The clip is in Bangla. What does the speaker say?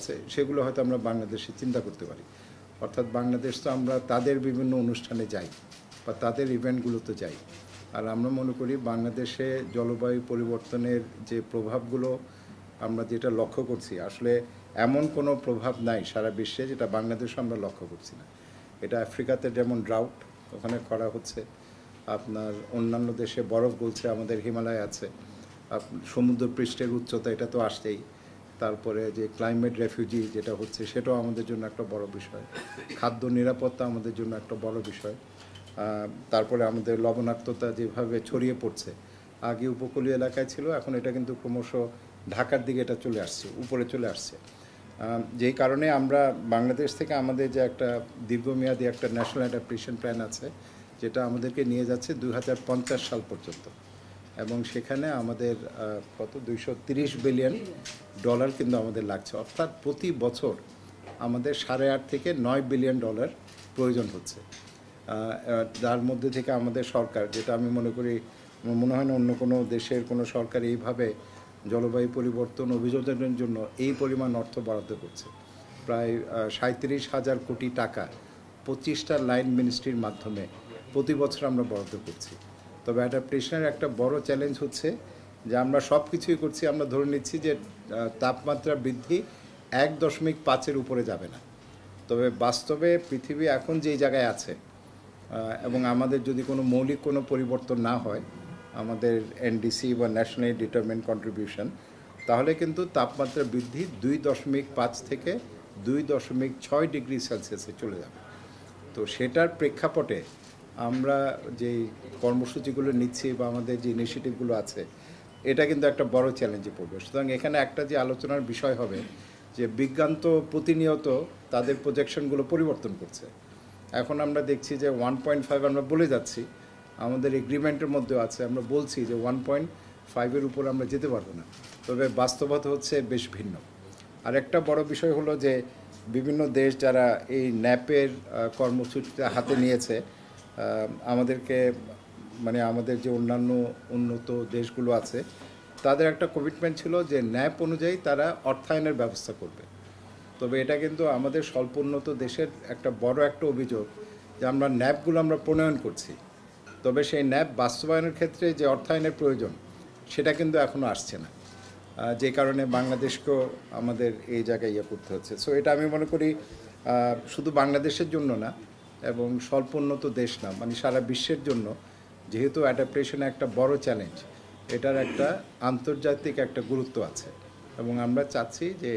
আছে সেগুলো হয়তো আমরা বাংলাদেশে চিন্তা করতে পারি। অর্থাৎ বাংলাদেশ তো আমরা তাদের বিভিন্ন অনুষ্ঠানে যাই বা তাদের ইভেন্টগুলোতে যাই। আর আমরা মনে করি বাংলাদেশে জলবায়ু পরিবর্তনের যে প্রভাবগুলো আমরা যেটা লক্ষ্য করছি, আসলে এমন কোনো প্রভাব নাই সারা বিশ্বে যেটা বাংলাদেশে আমরা লক্ষ্য করছি না। এটা আফ্রিকাতে যেমন ড্রাউট, ওখানে খরা হচ্ছে, আপনার অন্যান্য দেশে বরফ গলছে, আমাদের হিমালয় আছে, সমুদ্র পৃষ্ঠের উচ্চতা এটা তো আসছেই, তারপরে যে ক্লাইমেট রেফিউজি যেটা হচ্ছে সেটাও আমাদের জন্য একটা বড় বিষয়, খাদ্য নিরাপত্তা আমাদের জন্য একটা বড় বিষয়, তারপরে আমাদের লবণাক্ততা যেভাবে ছড়িয়ে পড়ছে, আগে উপকূলীয় এলাকায় ছিল, এখন এটা কিন্তু ক্রমশ ঢাকার দিকে এটা চলে আসছে, উপরে চলে আসছে। যেই কারণে আমরা বাংলাদেশ থেকে আমাদের যে একটা দীর্ঘমেয়াদী একটা ন্যাশনাল অ্যাডাপ্টেশন প্ল্যান আছে, যেটা আমাদেরকে নিয়ে যাচ্ছে 2050 সাল পর্যন্ত, এবং সেখানে আমাদের কত $230 বিলিয়ন কিন্তু আমাদের লাগছে। অর্থাৎ প্রতি বছর আমাদের 8.5 থেকে $9 বিলিয়ন প্রয়োজন হচ্ছে। যার মধ্যে থেকে আমাদের সরকার, যেটা আমি মনে করি, মনে হয় না অন্য কোনো দেশের কোনো সরকার এইভাবে জলবায়ু পরিবর্তন অভিযোজনের জন্য এই পরিমাণ অর্থ বরাদ্দ করছে। প্রায় 37,000 কোটি টাকা 25টা লাইন মিনিস্ট্রির মাধ্যমে প্রতি বছর আমরা বরাদ্দ করছি। তবে অ্যাডাপ্টেশনের একটা বড় চ্যালেঞ্জ হচ্ছে যে আমরা সব কিছুই করছি, আমরা ধরে নিচ্ছি যে তাপমাত্রা বৃদ্ধি 1.5-এর উপরে যাবে না। তবে বাস্তবে পৃথিবী এখন যেই জায়গায় আছে, এবং আমাদের যদি কোনো মৌলিক কোনো পরিবর্তন না হয়, আমাদের এনডিসি বা ন্যাশনালি ডিটারমিন্ড কন্ট্রিবিউশন, তাহলে কিন্তু তাপমাত্রা বৃদ্ধি 2.5 থেকে 2.6 ডিগ্রি সেলসিয়াসে চলে যাবে। তো সেটার প্রেক্ষাপটে আমরা যেই কর্মসূচিগুলো নিচ্ছি বা আমাদের যে ইনিশিয়েটিভগুলো আছে, এটা কিন্তু একটা বড় চ্যালেঞ্জে পড়বে। সুতরাং এখানে একটা যে আলোচনার বিষয় হবে যে বিজ্ঞান তো প্রতিনিয়ত তাদের প্রজেকশনগুলো পরিবর্তন করছে। এখন আমরা দেখছি যে 1.5 আমরা বলে যাচ্ছি, আমাদের এগ্রিমেন্টের মধ্যেও আছে, আমরা বলছি যে 1.5-এর উপর আমরা যেতে পারবো না, তবে বাস্তবতা হচ্ছে বেশ ভিন্ন। আর একটা বড় বিষয় হলো যে বিভিন্ন দেশ যারা এই ন্যাপের কর্মসূচিটা হাতে নিয়েছে, আমাদেরকে মানে আমাদের যে অন্যান্য উন্নত দেশগুলো আছে, তাদের একটা কমিটমেন্ট ছিল যে ন্যাপ অনুযায়ী তারা অর্থায়নের ব্যবস্থা করবে। তবে এটা কিন্তু আমাদের স্বল্পোন্নত দেশের একটা বড় একটা অভিযোগ যে আমরা ন্যাপগুলো আমরা প্রণয়ন করছি, তবে সেই ন্যাপ বাস্তবায়নের ক্ষেত্রে যে অর্থায়নের প্রয়োজন সেটা কিন্তু এখনও আসছে না, যে কারণে বাংলাদেশকেও আমাদের এই জায়গায় ইয়ে করতে হচ্ছে। সো এটা আমি মনে করি শুধু বাংলাদেশের জন্য না, এবং স্বল্পোন্নত দেশ না, মানে সারা বিশ্বের জন্য, যেহেতু অ্যাডাপ্টেশন একটা বড় চ্যালেঞ্জ, এটার একটা আন্তর্জাতিক একটা গুরুত্ব আছে, এবং আমরা চাচ্ছি যে